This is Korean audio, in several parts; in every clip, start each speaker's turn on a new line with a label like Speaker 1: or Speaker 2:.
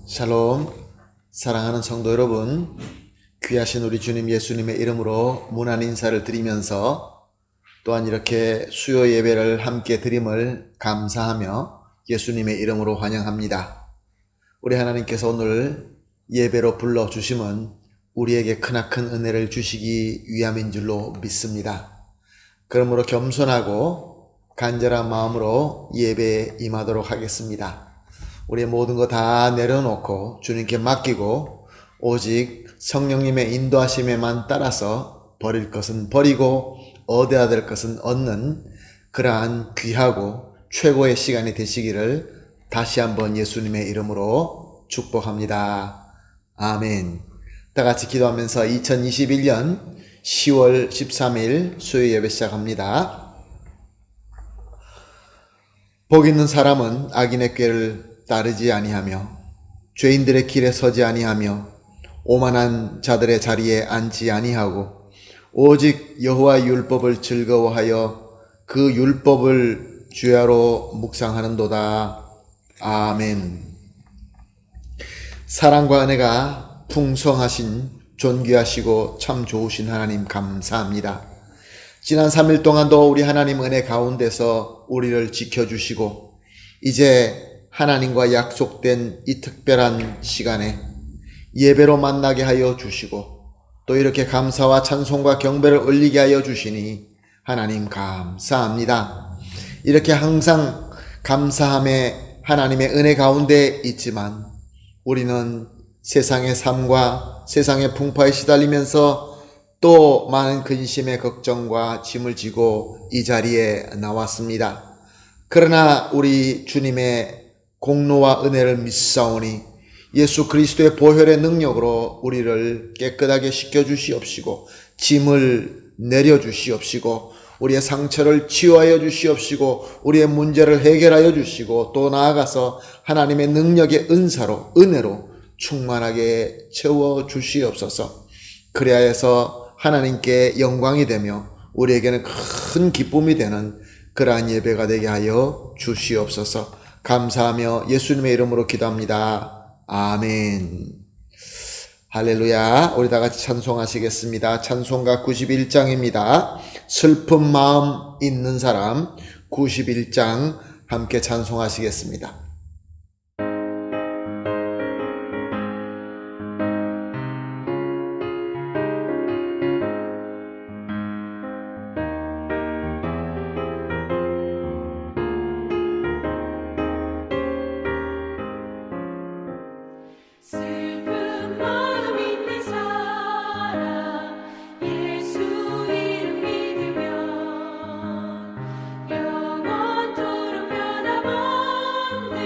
Speaker 1: 샬롬, 사랑하는 성도 여러분, 귀하신 우리 주님 예수님의 이름으로 문안 인사를 드리면서 또한 이렇게 수요 예배를 함께 드림을 감사하며 예수님의 이름으로 환영합니다. 우리 하나님께서 오늘 예배로 불러주심은 우리에게 크나큰 은혜를 주시기 위함인 줄로 믿습니다. 그러므로 겸손하고 간절한 마음으로 예배에 임하도록 하겠습니다. 우리의 모든 거 다 내려놓고 주님께 맡기고 오직 성령님의 인도하심에만 따라서 버릴 것은 버리고 얻어야 될 것은 얻는 그러한 귀하고 최고의 시간이 되시기를 다시 한번 예수님의 이름으로 축복합니다. 아멘. 다 같이 기도하면서 2021년 10월 13일 수요 예배 시작합니다. 복 있는 사람은 악인의 꾀를 따르지 아니하며 죄인들의 길에 서지 아니하며 오만한 자들의 자리에 앉지 아니하고 오직 여호와의 율법을 즐거워하여 그 율법을 주야로 묵상하는도다. 아멘. 사랑과 은혜가 풍성하신 존귀하시고 참 좋으신 하나님 감사합니다. 지난 3일 동안도 우리 하나님 은혜 가운데서 우리를 지켜주시고 이제 하나님과 약속된 이 특별한 시간에 예배로 만나게 하여 주시고 또 이렇게 감사와 찬송과 경배를 올리게 하여 주시니 하나님 감사합니다. 이렇게 항상 감사함에 하나님의 은혜 가운데 있지만 우리는 세상의 삶과 세상의 풍파에 시달리면서 또 많은 근심의 걱정과 짐을 지고 이 자리에 나왔습니다. 그러나 우리 주님의 공로와 은혜를 믿사오니 예수 그리스도의 보혈의 능력으로 우리를 깨끗하게 씻겨주시옵시고 짐을 내려주시옵시고 우리의 상처를 치유하여 주시옵시고 우리의 문제를 해결하여 주시고 또 나아가서 하나님의 능력의 은사로 은혜로 충만하게 채워주시옵소서. 그래야 해서 하나님께 영광이 되며 우리에게는 큰 기쁨이 되는 그러한 예배가 되게 하여 주시옵소서. 감사하며 예수님의 이름으로 기도합니다. 아멘. 할렐루야. 우리 다 같이 찬송하시겠습니다. 찬송가 91장입니다. 슬픈 마음 있는 사람 91장 함께 찬송하시겠습니다.
Speaker 2: 영원토록 변함없는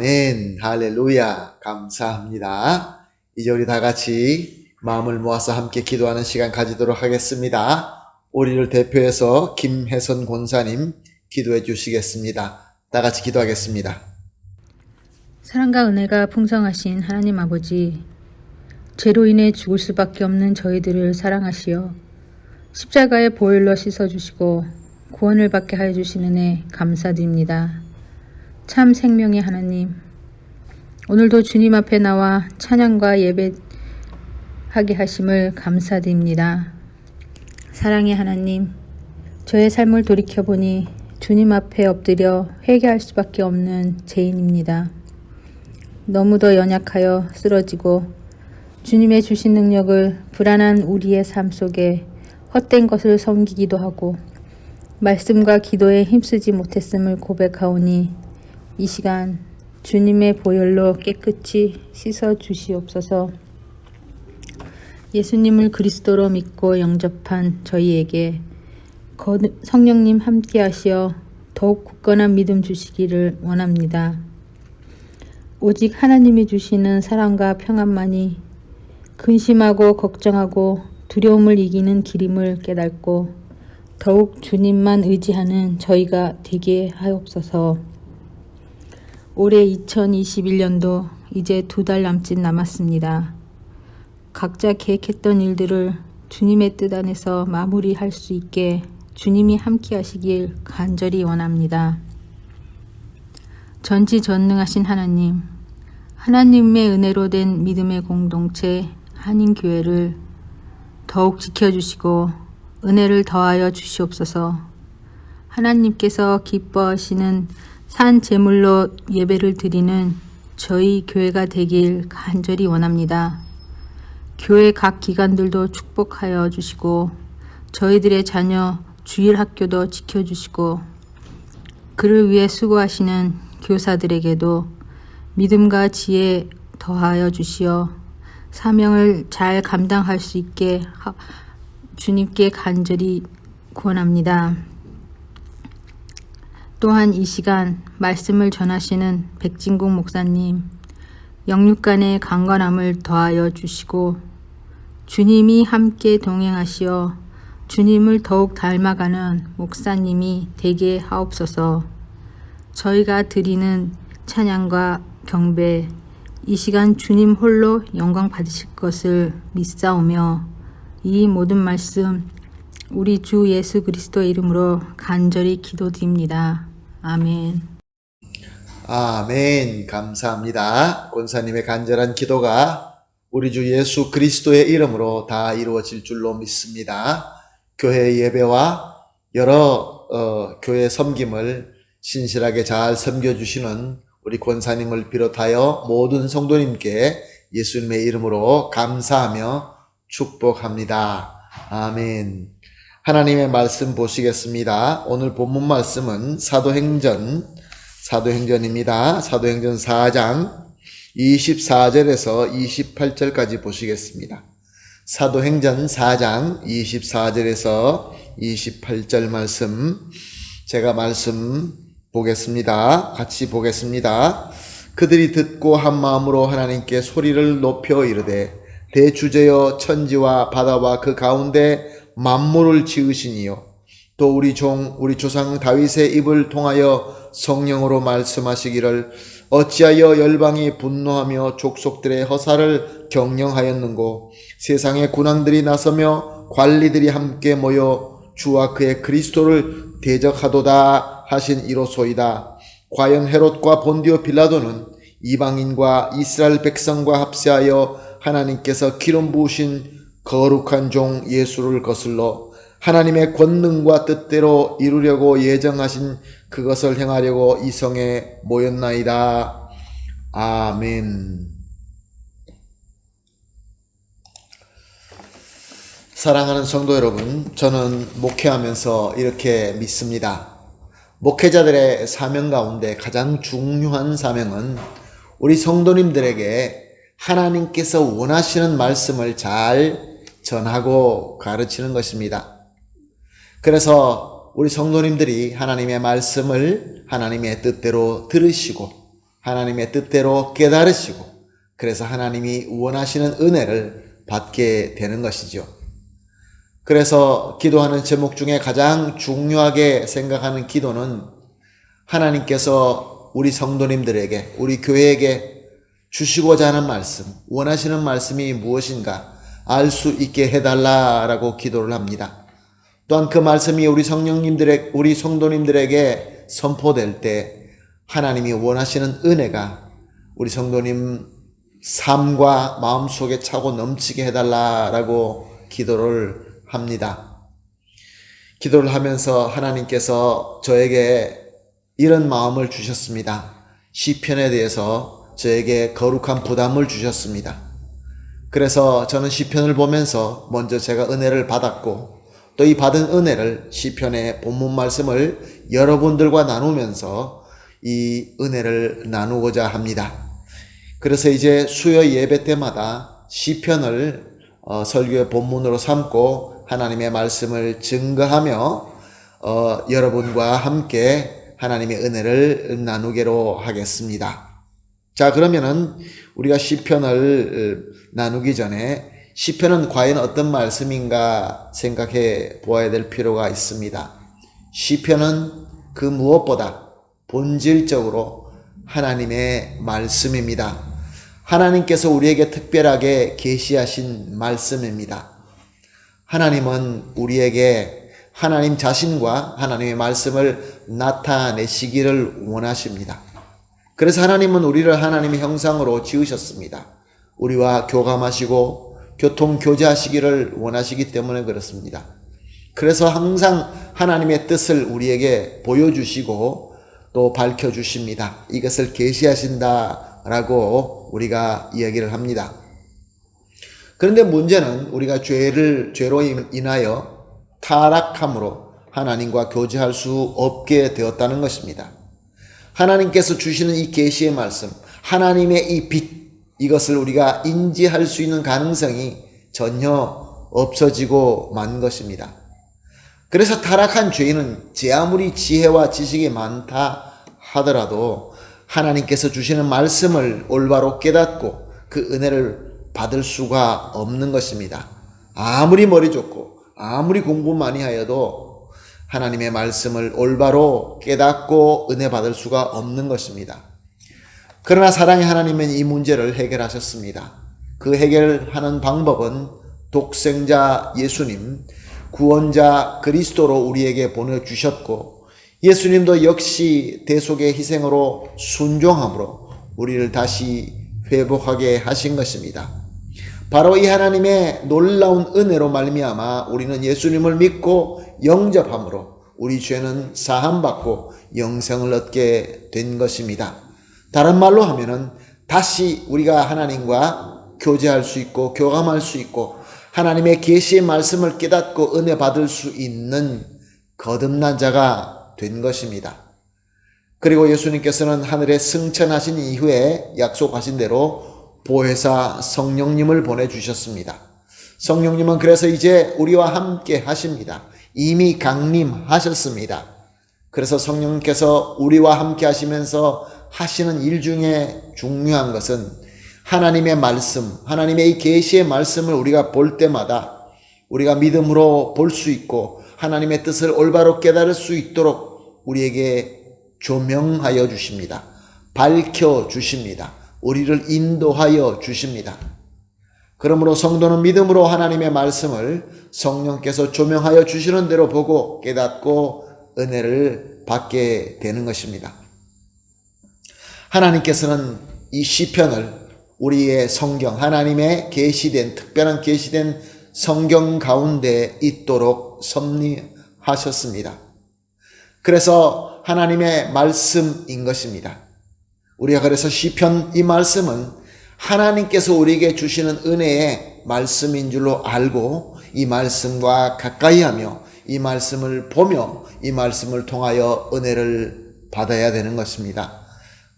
Speaker 1: 아멘. 할렐루야. 감사합니다. 이제 우리 다 같이 마음을 모아서 함께 기도하는 시간 가지도록 하겠습니다. 우리를 대표해서 김혜선 권사님 기도해 주시겠습니다. 다 같이 기도하겠습니다.
Speaker 2: 사랑과 은혜가 풍성하신 하나님 아버지, 죄로 인해 죽을 수밖에 없는 저희들을 사랑하시어 십자가의 보혈로 씻어주시고 구원을 받게 하여 주신 은혜 감사드립니다. 참 생명의 하나님, 오늘도 주님 앞에 나와 찬양과 예배하게 하심을 감사드립니다. 사랑의 하나님, 저의 삶을 돌이켜보니 주님 앞에 엎드려 회개할 수밖에 없는 죄인입니다. 너무도 연약하여 쓰러지고 주님의 주신 능력을 불안한 우리의 삶 속에 헛된 것을 섬기기도 하고 말씀과 기도에 힘쓰지 못했음을 고백하오니 이 시간 주님의 보혈로 깨끗이 씻어 주시옵소서. 예수님을 그리스도로 믿고 영접한 저희에게 성령님 함께 하시어 더욱 굳건한 믿음 주시기를 원합니다. 오직 하나님이 주시는 사랑과 평안만이 근심하고 걱정하고 두려움을 이기는 길임을 깨닫고 더욱 주님만 의지하는 저희가 되게 하옵소서. 올해 2021년도 이제 2달 남짓 남았습니다. 각자 계획했던 일들을 주님의 뜻 안에서 마무리할 수 있게 주님이 함께 하시길 간절히 원합니다. 전지전능하신 하나님, 하나님의 은혜로 된 믿음의 공동체 한인교회를 더욱 지켜주시고 은혜를 더하여 주시옵소서. 하나님께서 기뻐하시는 산 제물로 예배를 드리는 저희 교회가 되길 간절히 원합니다. 교회 각 기관들도 축복하여 주시고 저희들의 자녀 주일학교도 지켜주시고 그를 위해 수고하시는 교사들에게도 믿음과 지혜 더하여 주시어 사명을 잘 감당할 수 있게 주님께 간절히 구원합니다. 또한 이 시간 말씀을 전하시는 백진국 목사님, 영육간의 강건함을 더하여 주시고 주님이 함께 동행하시어 주님을 더욱 닮아가는 목사님이 되게 하옵소서. 저희가 드리는 찬양과 경배, 이 시간 주님 홀로 영광 받으실 것을 믿사오며 이 모든 말씀 우리 주 예수 그리스도의 이름으로 간절히 기도드립니다. 아멘.
Speaker 1: 아멘. 감사합니다. 권사님의 간절한 기도가 우리 주 예수 그리스도의 이름으로 다 이루어질 줄로 믿습니다. 교회 예배와 여러 교회 섬김을 신실하게 잘 섬겨주시는 우리 권사님을 비롯하여 모든 성도님께 예수님의 이름으로 감사하며 축복합니다. 아멘. 하나님의 말씀 보시겠습니다. 오늘 본문 말씀은 사도행전입니다. 사도행전 4장 24절에서 28절까지 보시겠습니다. 사도행전 4장 24절에서 28절 말씀, 제가 말씀 보겠습니다. 같이 보겠습니다. 그들이 듣고 한 마음으로 하나님께 소리를 높여 이르되 대주제여 천지와 바다와 그 가운데 만물을 지으시니요 또 우리 조상 다윗의 입을 통하여 성령으로 말씀하시기를 어찌하여 열방이 분노하며 족속들의 허사를 경영하였는고 세상의 군왕들이 나서며 관리들이 함께 모여 주와 그의 그리스도를 대적하도다 하신 이로소이다. 과연 헤롯과 본디오 빌라도는 이방인과 이스라엘 백성과 합세하여 하나님께서 기름 부으신 거룩한 종 예수를 거슬러 하나님의 권능과 뜻대로 이루려고 예정하신 그것을 행하려고 이 성에 모였나이다. 아멘. 사랑하는 성도 여러분, 저는 목회하면서 이렇게 믿습니다. 목회자들의 사명 가운데 가장 중요한 사명은 우리 성도님들에게 하나님께서 원하시는 말씀을 잘 전하고 가르치는 것입니다. 그래서 우리 성도님들이 하나님의 말씀을 하나님의 뜻대로 들으시고 하나님의 뜻대로 깨달으시고 그래서 하나님이 원하시는 은혜를 받게 되는 것이죠. 그래서 기도하는 제목 중에 가장 중요하게 생각하는 기도는 하나님께서 우리 성도님들에게, 우리 교회에게 주시고자 하는 말씀, 원하시는 말씀이 무엇인가 알 수 있게 해달라라고 기도를 합니다. 또한 그 말씀이 우리 성도님들에게 선포될 때 하나님이 원하시는 은혜가 우리 성도님 삶과 마음속에 차고 넘치게 해달라라고 기도를 합니다. 기도를 하면서 하나님께서 저에게 이런 마음을 주셨습니다. 시편에 대해서 저에게 거룩한 부담을 주셨습니다. 그래서 저는 시편을 보면서 먼저 제가 은혜를 받았고 또 이 받은 은혜를 시편의 본문 말씀을 여러분들과 나누면서 이 은혜를 나누고자 합니다. 그래서 이제 수요 예배 때마다 시편을 설교의 본문으로 삼고 하나님의 말씀을 증거하며 여러분과 함께 하나님의 은혜를 나누기로 하겠습니다. 자, 그러면은 우리가 시편을 나누기 전에 시편은 과연 어떤 말씀인가 생각해 보아야 될 필요가 있습니다. 시편은 그 무엇보다 본질적으로 하나님의 말씀입니다. 하나님께서 우리에게 특별하게 계시하신 말씀입니다. 하나님은 우리에게 하나님 자신과 하나님의 말씀을 나타내시기를 원하십니다. 그래서 하나님은 우리를 하나님의 형상으로 지으셨습니다. 우리와 교감하시고 교통교제하시기를 원하시기 때문에 그렇습니다. 그래서 항상 하나님의 뜻을 우리에게 보여주시고 또 밝혀주십니다. 이것을 계시하신다라고 우리가 이야기를 합니다. 그런데 문제는 우리가 죄로 인하여 타락함으로 하나님과 교제할 수 없게 되었다는 것입니다. 하나님께서 주시는 이 계시의 말씀, 하나님의 이 빛, 이것을 우리가 인지할 수 있는 가능성이 전혀 없어지고 만 것입니다. 그래서 타락한 죄인은 제 아무리 지혜와 지식이 많다 하더라도 하나님께서 주시는 말씀을 올바로 깨닫고 그 은혜를 받을 수가 없는 것입니다. 아무리 머리 좋고 아무리 공부 많이 하여도 하나님의 말씀을 올바로 깨닫고 은혜 받을 수가 없는 것입니다. 그러나 사랑의 하나님은 이 문제를 해결하셨습니다. 그 해결하는 방법은 독생자 예수님, 구원자 그리스도로 우리에게 보내주셨고 예수님도 역시 대속의 희생으로 순종함으로 우리를 다시 회복하게 하신 것입니다. 바로 이 하나님의 놀라운 은혜로 말미암아 우리는 예수님을 믿고 영접함으로 우리 죄는 사함받고 영생을 얻게 된 것입니다. 다른 말로 하면은 다시 우리가 하나님과 교제할 수 있고 교감할 수 있고 하나님의 계시의 말씀을 깨닫고 은혜 받을 수 있는 거듭난 자가 된 것입니다. 그리고 예수님께서는 하늘에 승천하신 이후에 약속하신 대로 보혜사 성령님을 보내주셨습니다. 성령님은 그래서 이제 우리와 함께 하십니다. 이미 강림하셨습니다. 그래서 성령님께서 우리와 함께 하시면서 하시는 일 중에 중요한 것은 하나님의 말씀, 하나님의 이 계시의 말씀을 우리가 볼 때마다 우리가 믿음으로 볼 수 있고 하나님의 뜻을 올바로 깨달을 수 있도록 우리에게 조명하여 주십니다. 밝혀 주십니다. 우리를 인도하여 주십니다. 그러므로 성도는 믿음으로 하나님의 말씀을 성령께서 조명하여 주시는 대로 보고 깨닫고 은혜를 받게 되는 것입니다. 하나님께서는 이 시편을 우리의 성경, 하나님의 계시된 특별한 계시된 성경 가운데 있도록 섭리하셨습니다. 그래서 하나님의 말씀인 것입니다. 우리가 그래서 시편 이 말씀은 하나님께서 우리에게 주시는 은혜의 말씀인 줄로 알고 이 말씀과 가까이 하며 이 말씀을 보며 이 말씀을 통하여 은혜를 받아야 되는 것입니다.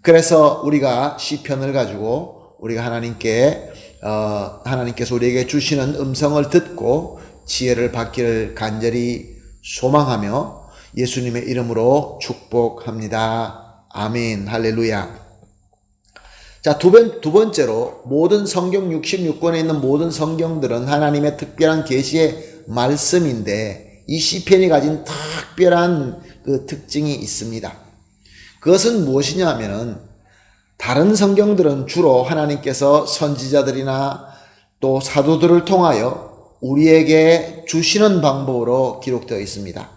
Speaker 1: 그래서 우리가 시편을 가지고 우리가 하나님께서 우리에게 주시는 음성을 듣고 지혜를 받기를 간절히 소망하며 예수님의 이름으로 축복합니다. 아멘. 할렐루야. 자, 두 번째로 모든 성경 66권에 있는 모든 성경들은 하나님의 특별한 계시의 말씀인데 이 시편이 가진 특별한 그 특징이 있습니다. 그것은 무엇이냐 하면은 다른 성경들은 주로 하나님께서 선지자들이나 또 사도들을 통하여 우리에게 주시는 방법으로 기록되어 있습니다.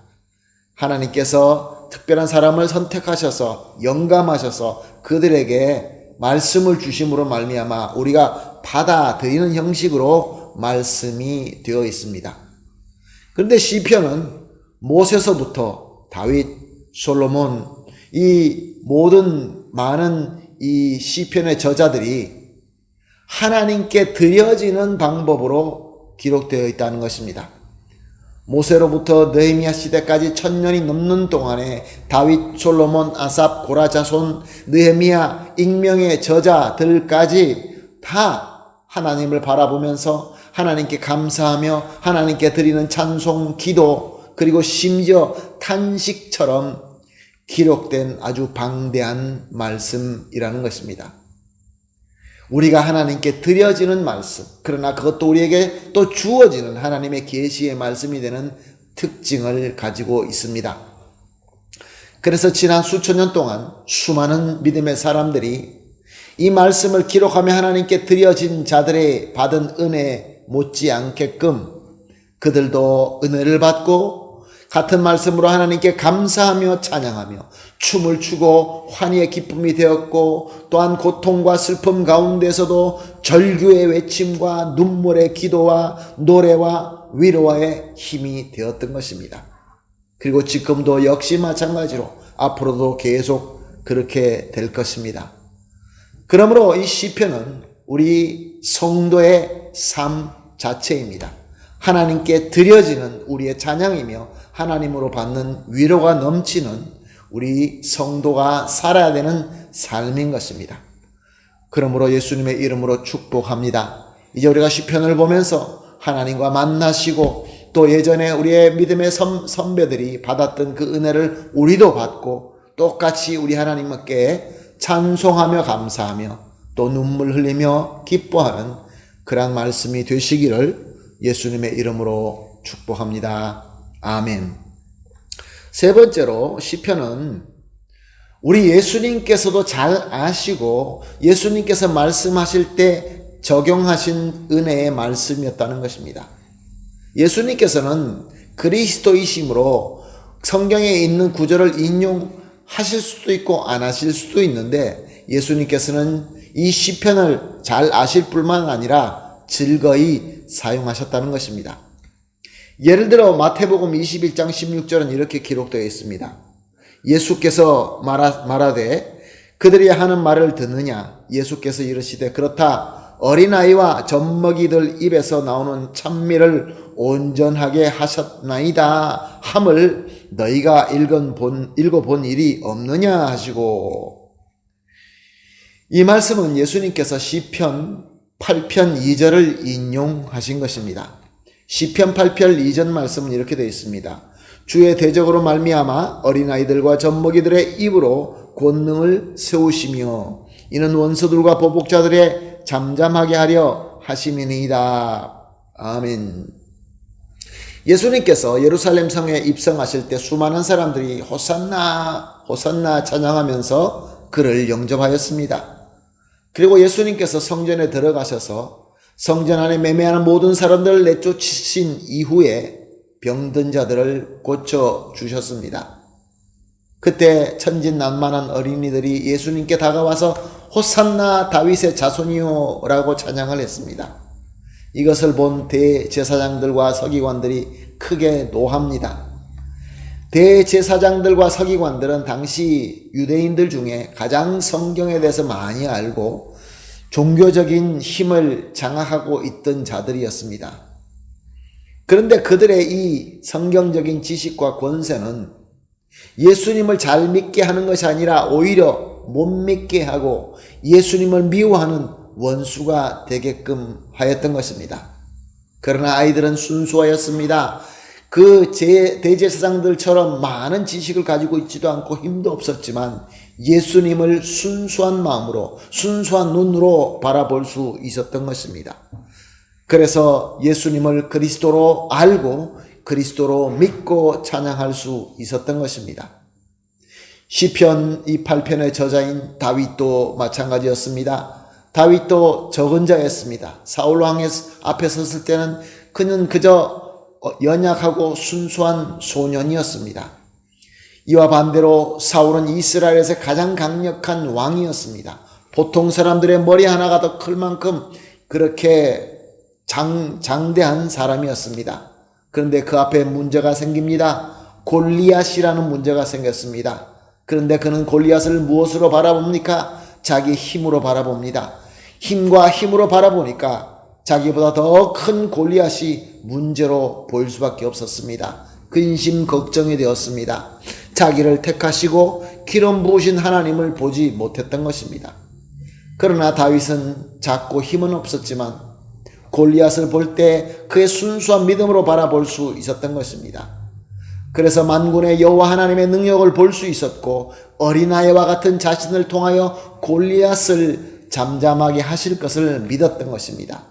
Speaker 1: 하나님께서 특별한 사람을 선택하셔서 영감하셔서 그들에게 말씀을 주심으로 말미암아 우리가 받아들이는 형식으로 말씀이 되어 있습니다. 그런데 시편은 모세서부터 다윗, 솔로몬 이 모든 많은 이 시편의 저자들이 하나님께 드려지는 방법으로 기록되어 있다는 것입니다. 모세로부터 느헤미야 시대까지 1000년이 넘는 동안에 다윗, 솔로몬, 아삽, 고라 자손, 느헤미야 익명의 저자들까지 다 하나님을 바라보면서 하나님께 감사하며 하나님께 드리는 찬송, 기도 그리고 심지어 탄식처럼 기록된 아주 방대한 말씀이라는 것입니다. 우리가 하나님께 드려지는 말씀, 그러나 그것도 우리에게 또 주어지는 하나님의 계시의 말씀이 되는 특징을 가지고 있습니다. 그래서 지난 수천 년 동안 수많은 믿음의 사람들이 이 말씀을 기록하며 하나님께 드려진 자들의 받은 은혜 못지않게끔 그들도 은혜를 받고 같은 말씀으로 하나님께 감사하며 찬양하며 춤을 추고 환희의 기쁨이 되었고 또한 고통과 슬픔 가운데서도 절규의 외침과 눈물의 기도와 노래와 위로와의 힘이 되었던 것입니다. 그리고 지금도 역시 마찬가지로 앞으로도 계속 그렇게 될 것입니다. 그러므로 이 시편은 우리 성도의 삶 자체입니다. 하나님께 드려지는 우리의 찬양이며 하나님으로 받는 위로가 넘치는 우리 성도가 살아야 되는 삶인 것입니다. 그러므로 예수님의 이름으로 축복합니다. 이제 우리가 시편을 보면서 하나님과 만나시고 또 예전에 우리의 믿음의 선배들이 받았던 그 은혜를 우리도 받고 똑같이 우리 하나님께 찬송하며 감사하며 또 눈물 흘리며 기뻐하는 그런 말씀이 되시기를 예수님의 이름으로 축복합니다. 아멘. 세 번째로 시편은 우리 예수님께서도 잘 아시고 예수님께서 말씀하실 때 적용하신 은혜의 말씀이었다는 것입니다. 예수님께서는 그리스도이심으로 성경에 있는 구절을 인용하실 수도 있고 안 하실 수도 있는데 예수님께서는 이 시편을 잘 아실 뿐만 아니라 즐거이 사용하셨다는 것입니다. 예를 들어 마태복음 21장 16절은 이렇게 기록되어 있습니다. 예수께서 말하되 그들이 하는 말을 듣느냐? 예수께서 이르시되 그렇다. 어린아이와 젖먹이들 입에서 나오는 찬미를 온전하게 하셨나이다 함을 너희가 읽어본 일이 없느냐 하시고, 이 말씀은 예수님께서 시편 8편 2절을 인용하신 것입니다. 시편 8편 2절 말씀은 이렇게 되어 있습니다. 주의 대적으로 말미암아 어린아이들과 젖먹이들의 입으로 권능을 세우시며 이는 원수들과 보복자들의 잠잠하게 하려 하심이니이다. 아멘. 예수님께서 예루살렘 성에 입성하실 때 수많은 사람들이 호산나 호산나 찬양하면서 그를 영접하였습니다. 그리고 예수님께서 성전에 들어가셔서 성전 안에 매매하는 모든 사람들을 내쫓으신 이후에 병든 자들을 고쳐주셨습니다. 그때 천진난만한 어린이들이 예수님께 다가와서 호산나 다윗의 자손이요 라고 찬양을 했습니다. 이것을 본 대제사장들과 서기관들이 크게 노합니다. 대제사장들과 서기관들은 당시 유대인들 중에 가장 성경에 대해서 많이 알고 종교적인 힘을 장악하고 있던 자들이었습니다. 그런데 그들의 이 성경적인 지식과 권세는 예수님을 잘 믿게 하는 것이 아니라 오히려 못 믿게 하고 예수님을 미워하는 원수가 되게끔 하였던 것입니다. 그러나 아이들은 순수하였습니다. 그 대제사장들처럼 많은 지식을 가지고 있지도 않고 힘도 없었지만 예수님을 순수한 마음으로 순수한 눈으로 바라볼 수 있었던 것입니다. 그래서 예수님을 그리스도로 알고 그리스도로 믿고 찬양할 수 있었던 것입니다. 시편 이 8편의 저자인 다윗도 마찬가지였습니다. 다윗도 적은 자였습니다. 사울 왕 앞에 섰을 때는 그는 그저 연약하고 순수한 소년이었습니다. 이와 반대로 사울은 이스라엘에서 가장 강력한 왕이었습니다. 보통 사람들의 머리 하나가 더 클 만큼 그렇게 장대한 사람이었습니다. 그런데 그 앞에 문제가 생깁니다. 골리앗이라는 문제가 생겼습니다. 그런데 그는 골리앗을 무엇으로 바라봅니까? 자기 힘으로 바라봅니다. 힘과 힘으로 바라보니까 자기보다 더 큰 골리앗이 문제로 보일 수밖에 없었습니다. 근심 걱정이 되었습니다. 자기를 택하시고 기름 부으신 하나님을 보지 못했던 것입니다. 그러나 다윗은 작고 힘은 없었지만 골리앗을 볼 때 그의 순수한 믿음으로 바라볼 수 있었던 것입니다. 그래서 만군의 여호와 하나님의 능력을 볼 수 있었고 어린아이와 같은 자신을 통하여 골리앗을 잠잠하게 하실 것을 믿었던 것입니다.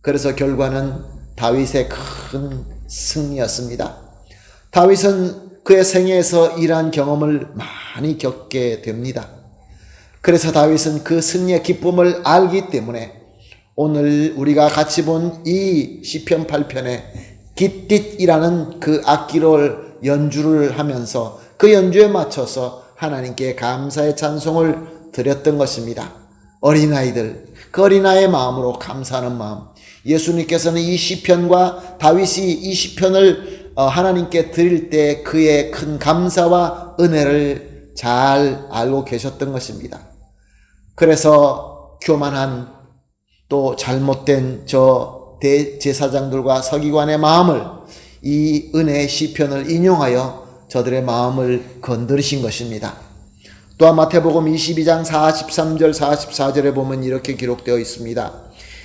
Speaker 1: 그래서 결과는 다윗의 큰 승리였습니다. 다윗은 그의 생애에서 이러한 경험을 많이 겪게 됩니다. 그래서 다윗은 그 승리의 기쁨을 알기 때문에 오늘 우리가 같이 본 이 시편 8편에 깃딧이라는 그 악기를 연주를 하면서 그 연주에 맞춰서 하나님께 감사의 찬송을 드렸던 것입니다. 어린아이들, 그 어린아이의 마음으로 감사하는 마음. 예수님께서는 이 시편과 다윗이 이 시편을 하나님께 드릴 때 그의 큰 감사와 은혜를 잘 알고 계셨던 것입니다. 그래서 교만한 또 잘못된 저 대제사장들과 서기관의 마음을 이 은혜의 시편을 인용하여 저들의 마음을 건드리신 것입니다. 또한 마태복음 22장 43절 44절에 보면 이렇게 기록되어 있습니다.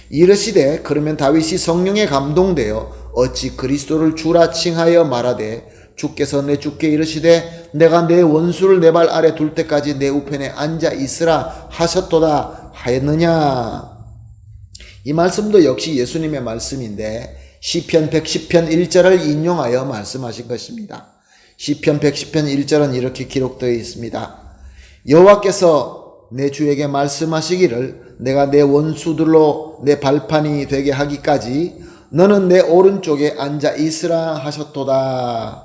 Speaker 1: 이르시되 그러면 다윗이 성령에 감동되어 어찌 그리스도를 주라 칭하여 말하되 주께서 내 주께 이르시되 내가 내 원수를 내 발 아래 둘 때까지 내 우편에 앉아 있으라 하셨도다 하였느냐. 이 말씀도 역시 예수님의 말씀인데 시편 110편 1절을 인용하여 말씀하신 것입니다. 시편 110편 1절은 이렇게 기록되어 있습니다. 여호와께서 내 주에게 말씀하시기를 내가 내 원수들로 내 발판이 되게 하기까지 너는 내 오른쪽에 앉아 있으라 하셨도다.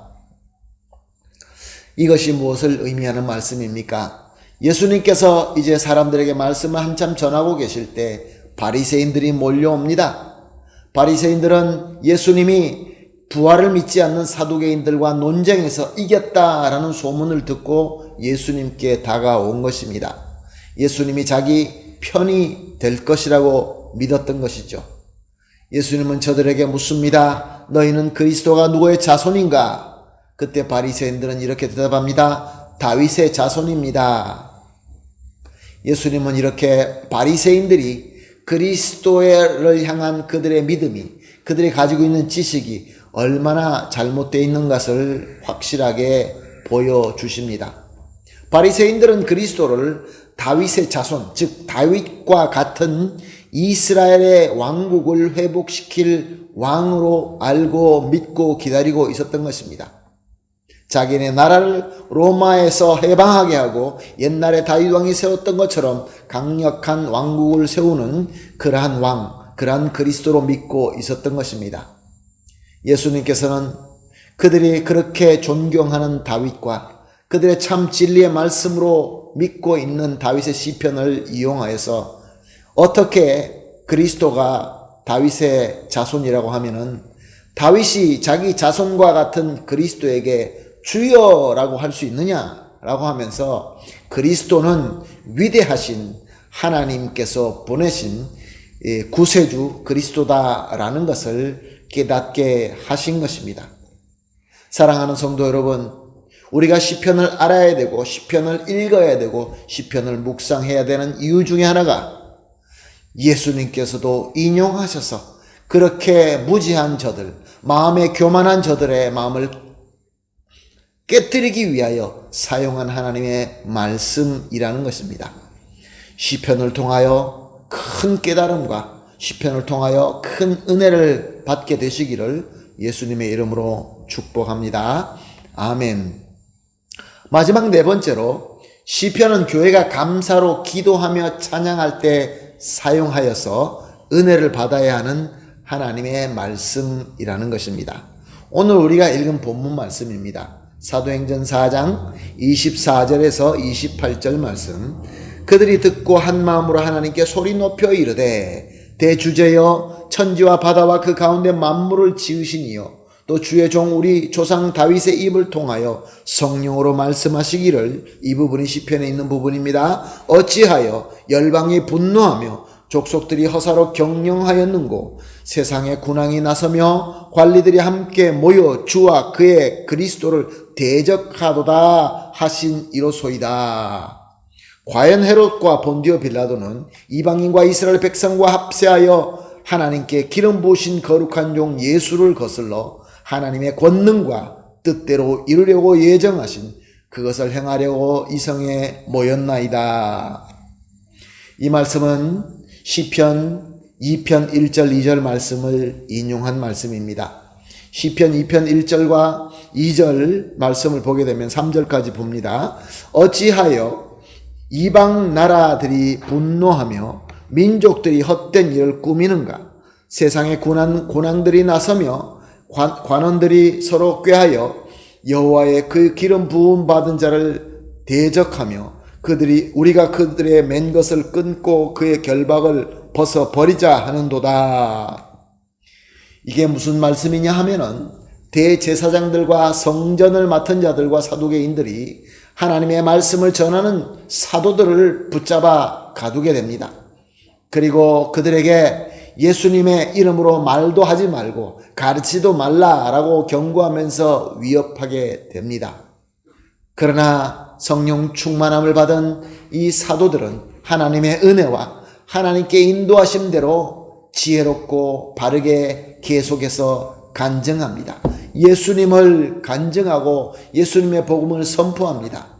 Speaker 1: 이것이 무엇을 의미하는 말씀입니까? 예수님께서 이제 사람들에게 말씀을 한참 전하고 계실 때 바리새인들이 몰려옵니다. 바리새인들은 예수님이 부활을 믿지 않는 사두개인들과 논쟁에서 이겼다라는 소문을 듣고 예수님께 다가온 것입니다. 예수님이 자기 편이 될 것이라고 믿었던 것이죠. 예수님은 저들에게 묻습니다. 너희는 그리스도가 누구의 자손인가? 그때 바리새인들은 이렇게 대답합니다. 다윗의 자손입니다. 예수님은 이렇게 바리새인들이 그리스도를 향한 그들의 믿음이, 그들이 가지고 있는 지식이 얼마나 잘못되어 있는 것을 확실하게 보여주십니다. 바리새인들은 그리스도를 다윗의 자손, 즉 다윗과 같은 이스라엘의 왕국을 회복시킬 왕으로 알고 믿고 기다리고 있었던 것입니다. 자기네 나라를 로마에서 해방하게 하고 옛날에 다윗 왕이 세웠던 것처럼 강력한 왕국을 세우는 그러한 왕, 그러한 그리스도로 믿고 있었던 것입니다. 예수님께서는 그들이 그렇게 존경하는 다윗과 그들의 참 진리의 말씀으로 믿고 있는 다윗의 시편을 이용하여서 어떻게 그리스도가 다윗의 자손이라고 하면은 다윗이 자기 자손과 같은 그리스도에게 주여라고 할 수 있느냐라고 하면서 그리스도는 위대하신 하나님께서 보내신 구세주 그리스도다라는 것을 깨닫게 하신 것입니다. 사랑하는 성도 여러분, 우리가 시편을 알아야 되고 시편을 읽어야 되고 시편을 묵상해야 되는 이유 중에 하나가 예수님께서도 인용하셔서 그렇게 무지한 저들, 마음에 교만한 저들의 마음을 깨뜨리기 위하여 사용한 하나님의 말씀이라는 것입니다. 시편을 통하여 큰 깨달음과 시편을 통하여 큰 은혜를 받게 되시기를 예수님의 이름으로 축복합니다. 아멘. 마지막 네 번째로, 시편은 교회가 감사로 기도하며 찬양할 때 사용하여서 은혜를 받아야 하는 하나님의 말씀이라는 것입니다. 오늘 우리가 읽은 본문 말씀입니다. 사도행전 4장 24절에서 28절 말씀. 그들이 듣고 한 마음으로 하나님께 소리 높여 이르되, 대주제여 천지와 바다와 그 가운데 만물을 지으시니요 또 주의 종 우리 조상 다윗의 입을 통하여 성령으로 말씀하시기를. 이 부분이 시편에 있는 부분입니다. 어찌하여 열방이 분노하며 족속들이 허사로 경영하였는고, 세상에 군왕이 나서며 관리들이 함께 모여 주와 그의 그리스도를 대적하도다 하신 이로소이다. 과연 헤롯과 본디오 빌라도는 이방인과 이스라엘 백성과 합세하여 하나님께 기름 부으신 거룩한 종 예수를 거슬러 하나님의 권능과 뜻대로 이루려고 예정하신 그것을 행하려고 이성에 모였나이다. 이 말씀은 시편 2편 1절 2절 말씀을 인용한 말씀입니다. 시편 2편 1절과 2절 말씀을 보게 되면 3절까지 봅니다. 어찌하여 이방 나라들이 분노하며 민족들이 헛된 일을 꾸미는가. 세상의 군왕들이 나서며 관원들이 서로 꾀하여 여호와의 그 기름 부음 받은 자를 대적하며 우리가 그들의 맨 것을 끊고 그의 결박을 벗어 버리자 하는도다. 이게 무슨 말씀이냐 하면은, 대제사장들과 성전을 맡은 자들과 사두개인들이 하나님의 말씀을 전하는 사도들을 붙잡아 가두게 됩니다. 그리고 그들에게 예수님의 이름으로 말도 하지 말고 가르치도 말라라고 경고하면서 위협하게 됩니다. 그러나 성령 충만함을 받은 이 사도들은 하나님의 은혜와 하나님께 인도하심대로 지혜롭고 바르게 계속해서 간증합니다. 예수님을 간증하고 예수님의 복음을 선포합니다.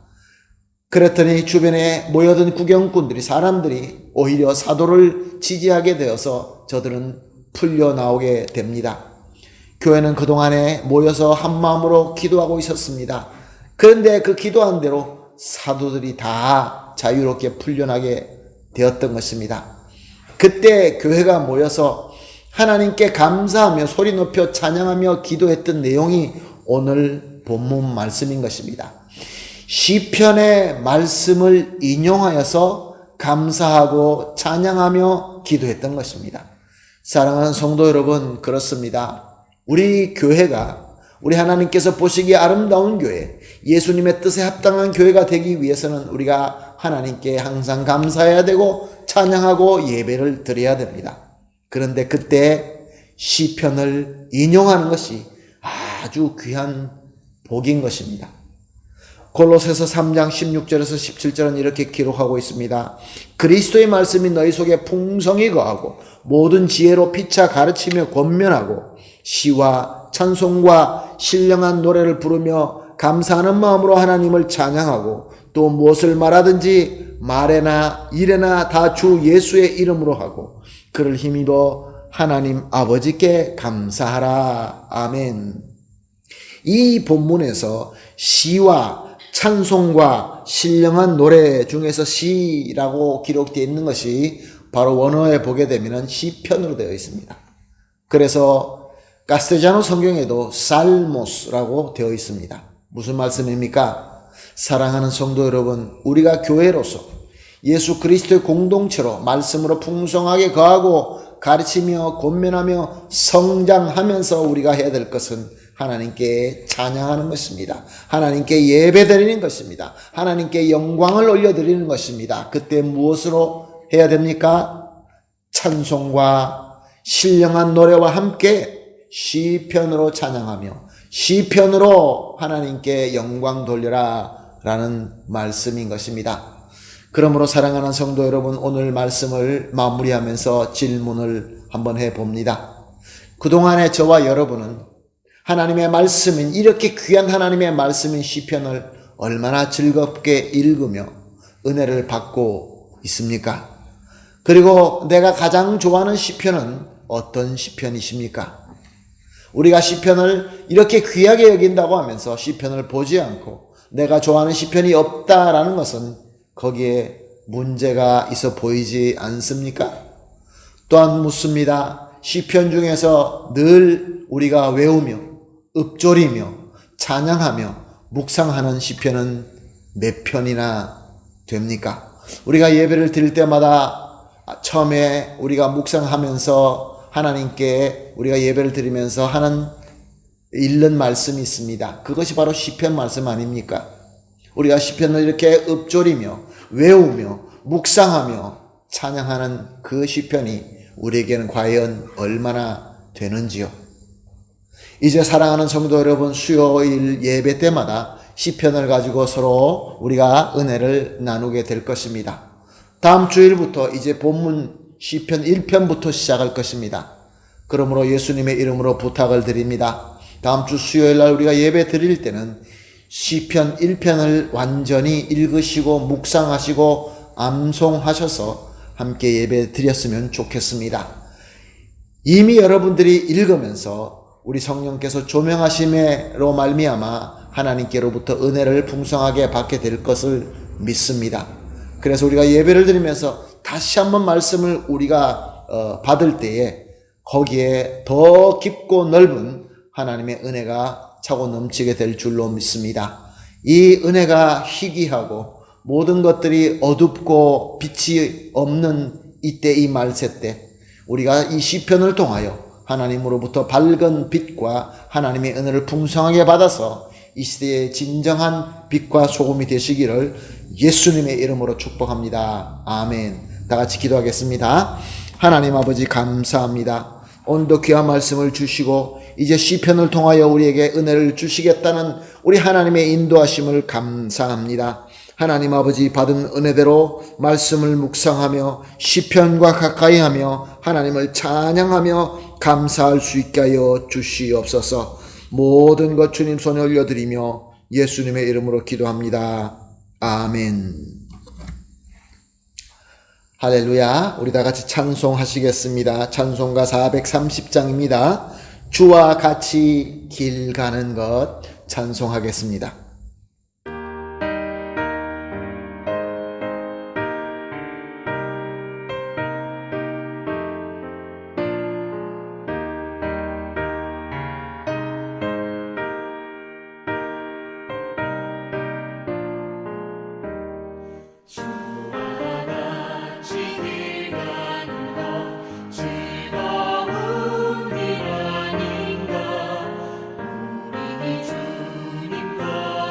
Speaker 1: 그랬더니 주변에 모여든 구경꾼들이, 사람들이 오히려 사도를 지지하게 되어서 저들은 풀려나오게 됩니다. 교회는 그동안에 모여서 한마음으로 기도하고 있었습니다. 그런데 그 기도한 대로 사도들이 다 자유롭게 풀려나게 되었던 것입니다. 그때 교회가 모여서 하나님께 감사하며 소리 높여 찬양하며 기도했던 내용이 오늘 본문 말씀인 것입니다. 시편의 말씀을 인용하여서 감사하고 찬양하며 기도했던 것입니다. 사랑하는 성도 여러분, 그렇습니다. 우리 교회가, 우리 하나님께서 보시기에 아름다운 교회, 예수님의 뜻에 합당한 교회가 되기 위해서는 우리가 하나님께 항상 감사해야 되고 찬양하고 예배를 드려야 됩니다. 그런데 그때 시편을 인용하는 것이 아주 귀한 복인 것입니다. 골로새서 3장 16절에서 17절은 이렇게 기록하고 있습니다. 그리스도의 말씀이 너희 속에 풍성히 거하고 모든 지혜로 피차 가르치며 권면하고 시와 찬송과 신령한 노래를 부르며 감사하는 마음으로 하나님을 찬양하고 또 무엇을 말하든지 말에나 일에나 다 주 예수의 이름으로 하고 그를 힘입어 하나님 아버지께 감사하라. 아멘. 이 본문에서 시와 찬송과 신령한 노래 중에서 시라고 기록되어 있는 것이 바로 원어에 보게 되면 시편으로 되어 있습니다. 그래서 카스텔자노 성경에도 살모스라고 되어 있습니다. 무슨 말씀입니까? 사랑하는 성도 여러분, 우리가 교회로서 예수 그리스도의 공동체로 말씀으로 풍성하게 거하고 가르치며 권면하며 성장하면서 우리가 해야 될 것은 하나님께 찬양하는 것입니다. 하나님께 예배드리는 것입니다. 하나님께 영광을 올려드리는 것입니다. 그때 무엇으로 해야 됩니까? 찬송과 신령한 노래와 함께 시편으로 찬양하며 시편으로 하나님께 영광 돌려라 라는 말씀인 것입니다. 그러므로 사랑하는 성도 여러분, 오늘 말씀을 마무리하면서 질문을 한번 해봅니다. 그동안에 저와 여러분은 하나님의 말씀인, 이렇게 귀한 하나님의 말씀인 시편을 얼마나 즐겁게 읽으며 은혜를 받고 있습니까? 그리고 내가 가장 좋아하는 시편은 어떤 시편이십니까? 우리가 시편을 이렇게 귀하게 여긴다고 하면서 시편을 보지 않고 내가 좋아하는 시편이 없다라는 것은 거기에 문제가 있어 보이지 않습니까? 또한 묻습니다. 시편 중에서 늘 우리가 외우며 읊조리며 찬양하며 묵상하는 시편은 몇 편이나 됩니까? 우리가 예배를 드릴 때마다 처음에 우리가 묵상하면서 하나님께 우리가 예배를 드리면서 하는 읽는 말씀이 있습니다. 그것이 바로 시편 말씀 아닙니까? 우리가 시편을 이렇게 읊조리며 외우며 묵상하며 찬양하는 그 시편이 우리에게는 과연 얼마나 되는지요? 이제 사랑하는 성도 여러분, 수요일 예배 때마다 시편을 가지고 서로 우리가 은혜를 나누게 될 것입니다. 다음 주일부터 이제 본문 시편 1편부터 시작할 것입니다. 그러므로 예수님의 이름으로 부탁을 드립니다. 다음 주 수요일 날 우리가 예배 드릴 때는 시편 1편을 완전히 읽으시고 묵상하시고 암송하셔서 함께 예배 드렸으면 좋겠습니다. 이미 여러분들이 읽으면서 우리 성령께서 조명하심으로 말미암아 하나님께로부터 은혜를 풍성하게 받게 될 것을 믿습니다. 그래서 우리가 예배를 드리면서 다시 한번 말씀을 우리가 받을 때에 거기에 더 깊고 넓은 하나님의 은혜가 차고 넘치게 될 줄로 믿습니다. 이 은혜가 희귀하고 모든 것들이 어둡고 빛이 없는 이때, 이 말세 때 우리가 이 시편을 통하여 하나님으로부터 밝은 빛과 하나님의 은혜를 풍성하게 받아서 이 시대의 진정한 빛과 소금이 되시기를 예수님의 이름으로 축복합니다. 아멘. 다 같이 기도하겠습니다. 하나님 아버지 감사합니다. 오늘도 귀한 말씀을 주시고 이제 시편을 통하여 우리에게 은혜를 주시겠다는 우리 하나님의 인도하심을 감사합니다. 하나님 아버지 받은 은혜대로 말씀을 묵상하며 시편과 가까이하며 하나님을 찬양하며 감사할 수 있게 하여 주시옵소서. 모든 것 주님 손에 올려드리며 예수님의 이름으로 기도합니다. 아멘. 할렐루야. 우리 다 같이 찬송하시겠습니다. 찬송가 430장입니다. 주와 같이 길 가는 것 찬송하겠습니다.
Speaker 3: 즐거운 길 아닌가 우리 주님과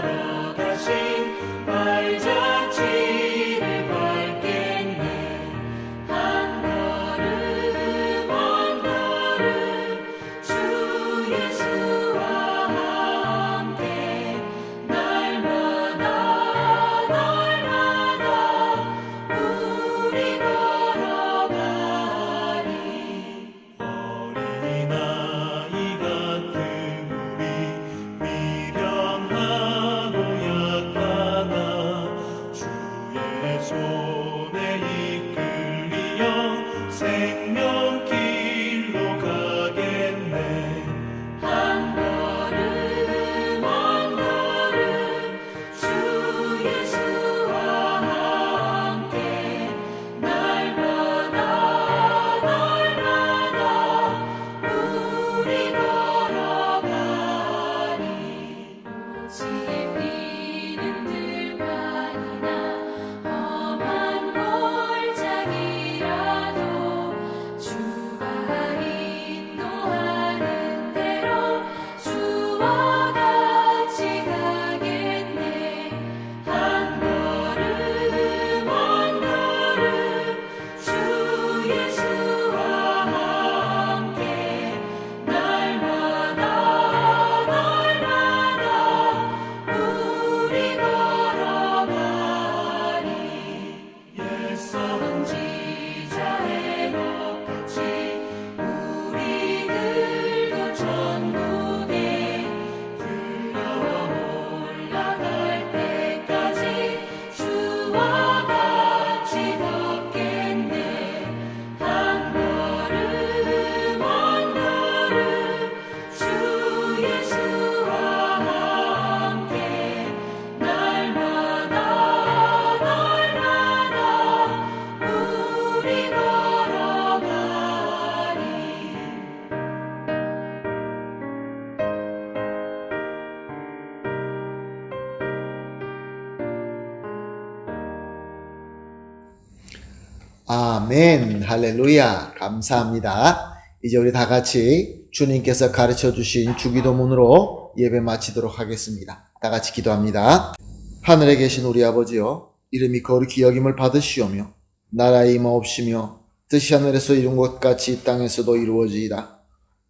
Speaker 1: 아멘. 할렐루야. 감사합니다. 이제 우리 다 같이 주님께서 가르쳐 주신 주기도문으로 예배 마치도록 하겠습니다. 다 같이 기도합니다. 하늘에 계신 우리 아버지여, 이름이 거룩히 여김을 받으시오며 나라의 임하옵시며 뜻이 하늘에서 이룬 것 같이 이 땅에서도 이루어지이다.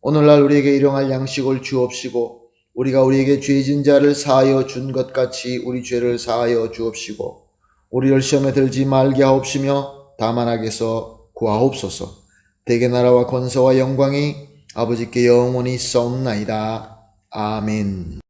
Speaker 1: 오늘날 우리에게 일용할 양식을 주옵시고 우리가 우리에게 죄진 자를 사하여 준 것 같이 우리 죄를 사하여 주옵시고 우리를 시험에 들지 말게 하옵시며 다만 악에서 구하옵소서. 대개 나라와 권세와 영광이 아버지께 영원히 있사옵나이다. 아멘.